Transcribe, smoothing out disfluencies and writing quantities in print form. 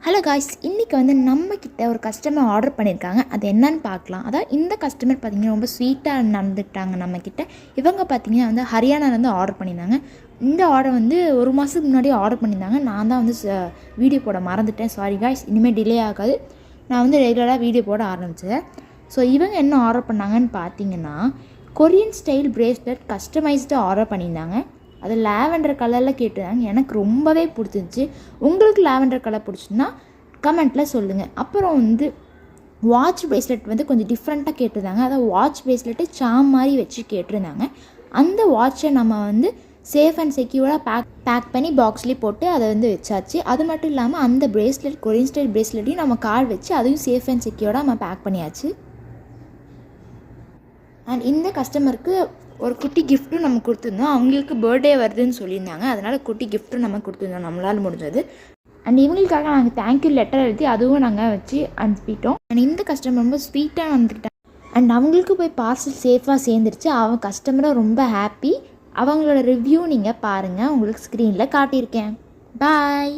Hello guys, இன்றைக்கி வந்து நம்மக்கிட்ட ஒரு கஸ்டமர் ஆர்டர் பண்ணியிருக்காங்க. அது என்னன்னு பார்க்கலாம். அதாவது இந்த கஸ்டமர் பார்த்திங்கன்னா ரொம்ப ஸ்வீட்டாக நடந்துக்கிட்டாங்க நம்மக்கிட்ட. இவங்க பார்த்திங்கன்னா வந்து ஹரியானாலேருந்து ஆர்டர் பண்ணியிருந்தாங்க. இந்த ஆர்டர் வந்து ஒரு மாதத்துக்கு முன்னாடி ஆர்டர் பண்ணியிருந்தாங்க. நான் தான் வந்து வீடியோ போட மறந்துட்டேன். சாரி காய்ஸ், இனிமேல் டிலே ஆகாது. நான் வந்து ரெகுலராக வீடியோ போட ஆரம்பித்தேன். ஸோ இவங்க என்ன ஆர்டர் பண்ணாங்கன்னு பார்த்தீங்கன்னா Korean style bracelet customised order பண்ணியிருந்தாங்க. அது லாவெண்டர் கலரில் கேட்டிருந்தாங்க. எனக்கு ரொம்பவே பிடிச்சிருந்துச்சி. உங்களுக்கு லாவெண்டர் கலர் பிடிச்சுன்னா கமெண்ட்டில் சொல்லுங்கள். அப்புறம் வந்து வாட்ச் பிரேஸ்லெட் வந்து கொஞ்சம் டிஃப்ரெண்ட்டாக கேட்டிருந்தாங்க. அதாவது வாட்ச் பிரேஸ்லெட்டு சாம் மாதிரி வச்சு கேட்டிருந்தாங்க. அந்த வாட்சை நம்ம வந்து சேஃப் அண்ட் செக்யூராக பேக் பண்ணி பாக்ஸ்லேயே போட்டு அதை வந்து வச்சாச்சு. அது மட்டும் இல்லாமல் அந்த பிரேஸ்லெட் கொரியன் ஸ்டைல் பிரேஸ்லெட்டையும் நம்ம கார்டு வச்சு அதையும் சேஃப் அண்ட் செக்யூராக நம்ம பேக் பண்ணியாச்சு. அண்ட் இந்த கஸ்டமருக்கு ஒரு குட்டி கிஃப்ட்டும் நம்ம கொடுத்துருந்தோம். அவங்களுக்கு பர்த்டே வருதுன்னு சொல்லியிருந்தாங்க. அதனால் குட்டி கிஃப்ட்டும் நம்ம கொடுத்துருந்தோம் நம்மளால் முடிஞ்சது. அண்ட் இவங்களுக்காக நாங்கள் தேங்க்யூ லெட்டர் எழுதி அதுவும் நாங்கள் வச்சு அனுப்பிட்டோம். அண்ட் இந்த கஸ்டமர் ரொம்ப ஸ்வீட்டாக வந்துக்கிட்டாங்க. அண்ட் அவங்களுக்கு போய் பார்சல் சேஃபாக சேர்ந்துருச்சு. அவங்க கஸ்டமரும் ரொம்ப ஹாப்பி. அவங்களோட ரிவ்யூ நீங்கள் பாருங்கள், உங்களுக்கு ஸ்க்ரீனில் காட்டியிருக்கேன். பாய்.